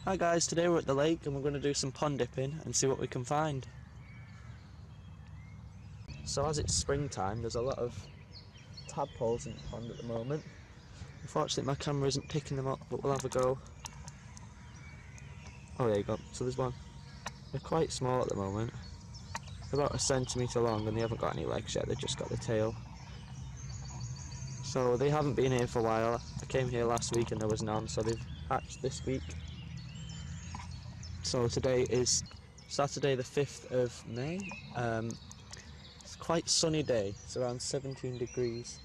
Hi guys, today we're at the lake and we're going to do some pond dipping and see what we can find. So as it's springtime, there's a lot of tadpoles in the pond at the moment. Unfortunately my camera isn't picking them up, but we'll have a go. Oh, there you go, so there's one. They're quite small at the moment. They're about 1 centimetre long and they haven't got any legs yet, they've just got the tail. So they haven't been here for a while. I came here last week and there was none, so they've hatched this week. So today is Saturday the 5th of May. It's a quite sunny day, it's around 17 degrees.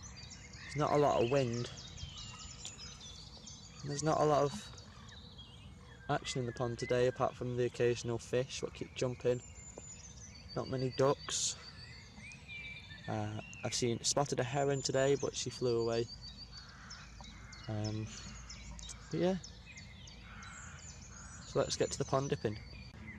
There's not a lot of wind. There's not a lot of action in the pond today apart from the occasional fish what keep jumping. Not many ducks. I've spotted a heron today, but she flew away. But yeah. So let's get to the pond dipping.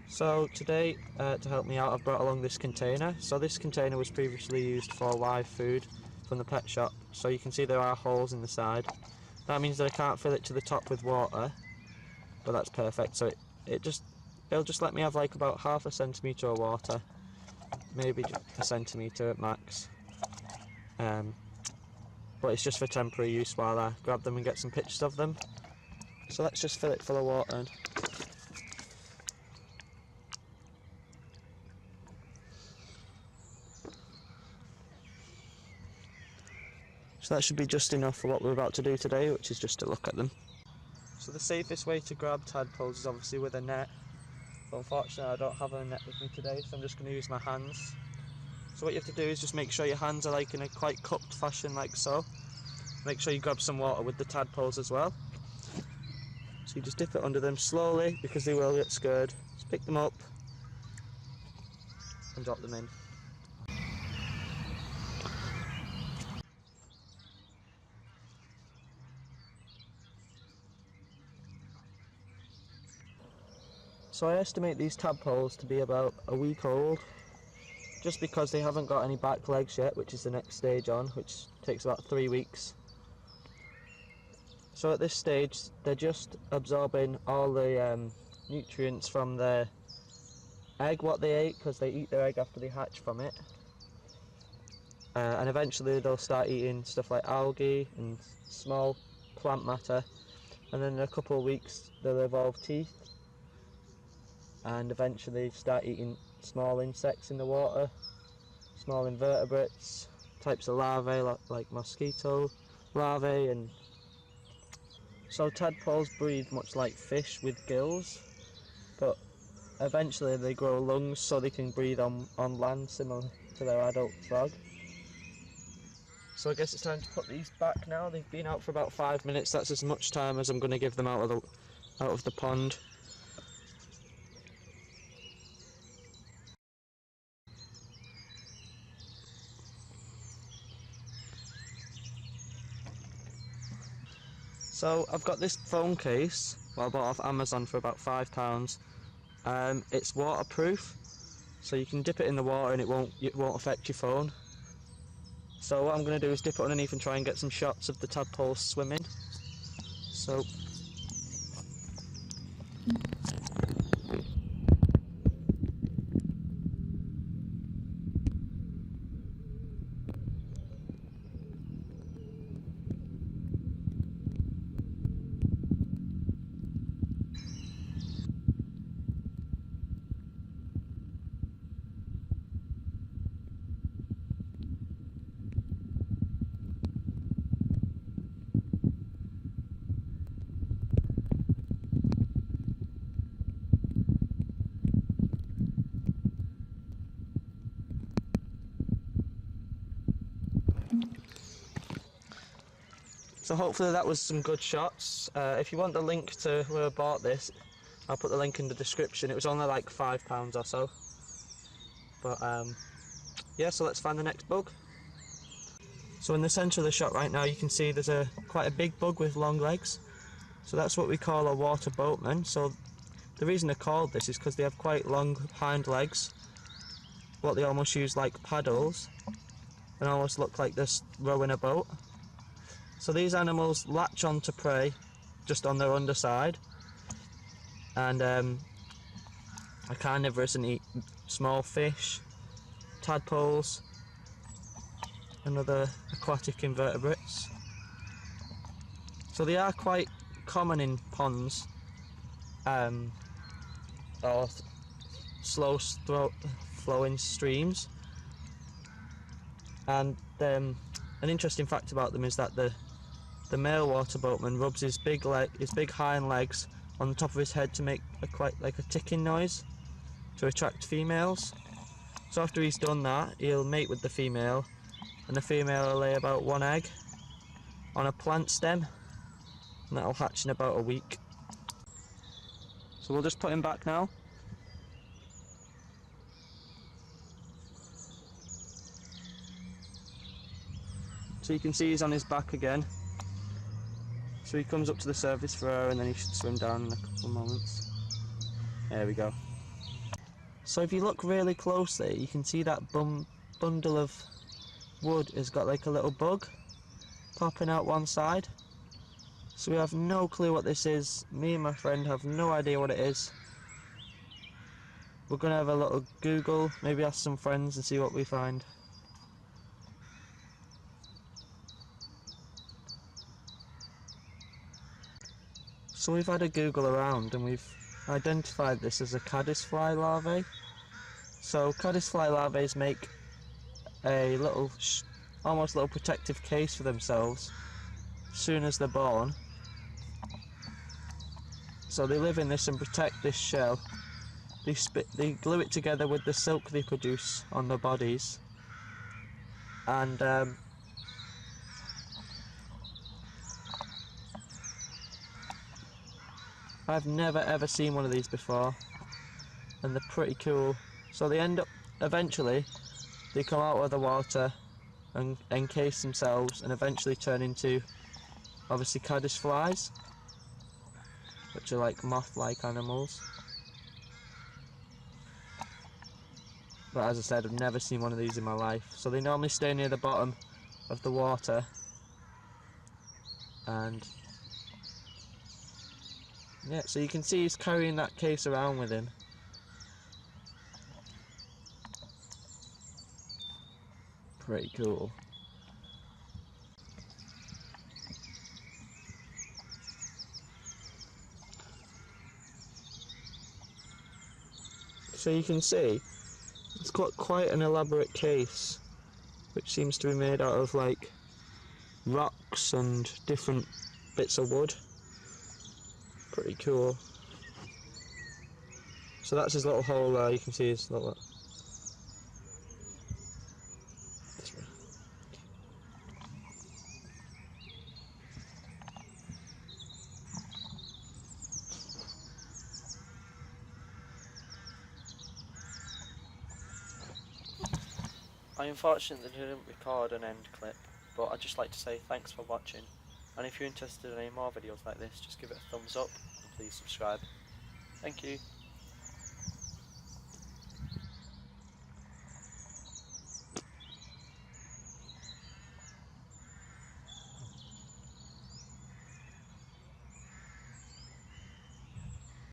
So today, to help me out, I've brought along this container. So this container was previously used for live food from the pet shop. So you can see there are holes in the side. That means that I can't fill it to the top with water, but that's perfect. So it'll just let me have like about 1/2 centimetre of water, maybe 1 centimetre at max. But it's just for temporary use while I grab them and get some pictures of them. So let's just fill it full of water. So that should be just enough for what we're about to do today, which is just to look at them. So the safest way to grab tadpoles is obviously with a net, but unfortunately I don't have a net with me today, so I'm just going to use my hands. So what you have to do is just make sure your hands are like in a quite cupped fashion, like so. Make sure you grab some water with the tadpoles as well. So you just dip it under them slowly, because they will get scared. Just pick them up and drop them in. So I estimate these tadpoles to be about a week old, just because they haven't got any back legs yet, which is the next stage on, which takes about 3 weeks. So at this stage they're just absorbing all the nutrients from their egg, what they ate, because they eat their egg after they hatch from it. And eventually they'll start eating stuff like algae and small plant matter, and then in a couple of weeks they'll evolve teeth and eventually start eating small insects in the water, small invertebrates, types of larvae like mosquito larvae. And so tadpoles breathe much like fish with gills, but eventually they grow lungs so they can breathe on land, similar to their adult frog. So I guess it's time to put these back now. They've been out for about 5 minutes. That's as much time as I'm going to give them out of the pond. So I've got this phone case, well, I bought off Amazon for about £5. It's waterproof, so you can dip it in the water and it won't affect your phone. So what I'm going to do is dip it underneath and try and get some shots of the tadpoles swimming. So hopefully that was some good shots. If you want the link to where I bought this, I'll put the link in the description. It was only like £5 or so. But yeah, so let's find the next bug. So in the centre of the shot right now you can see there's quite a big bug with long legs. So that's what we call a water boatman. So the reason they're called this is because they have quite long hind legs, what they almost use like paddles, and almost look like they're rowing a boat. So these animals latch onto prey just on their underside, and are carnivorous and eat small fish, tadpoles, and other aquatic invertebrates. So they are quite common in ponds or slow flowing streams. And an interesting fact about them is that the male water boatman rubs his big hind legs on the top of his head to make quite like a ticking noise to attract females. So after he's done that, he'll mate with the female, and the female will lay about one egg on a plant stem, and that'll hatch in about a week. So we'll just put him back now. So you can see he's on his back again. So he comes up to the surface for air, and then he should swim down in a couple of moments. There we go. So if you look really closely, you can see that bundle of wood has got like a little bug popping out one side. So we have no clue what this is. Me and my friend have no idea what it is. We're going to have a little Google, maybe ask some friends and see what we find. So we've had a Google around and we've identified this as a caddisfly larvae. So caddisfly larvae make a little, almost little protective case for themselves as soon as they're born. So they live in this and protect this shell. They glue it together with the silk they produce on their bodies, and I've never ever seen one of these before, and they're pretty cool. So they end up, eventually, they come out of the water and encase themselves and eventually turn into, obviously, caddisflies, which are like moth-like animals. But as I said, I've never seen one of these in my life. So they normally stay near the bottom of the water, and yeah, so you can see he's carrying that case around with him. Pretty cool. So you can see it's got quite an elaborate case, which seems to be made out of like rocks and different bits of wood. Pretty cool. So that's his little hole there, you can see his little... I unfortunately didn't record an end clip, but I'd just like to say thanks for watching, and if you're interested in any more videos like this, just give it a thumbs up and please subscribe. Thank you.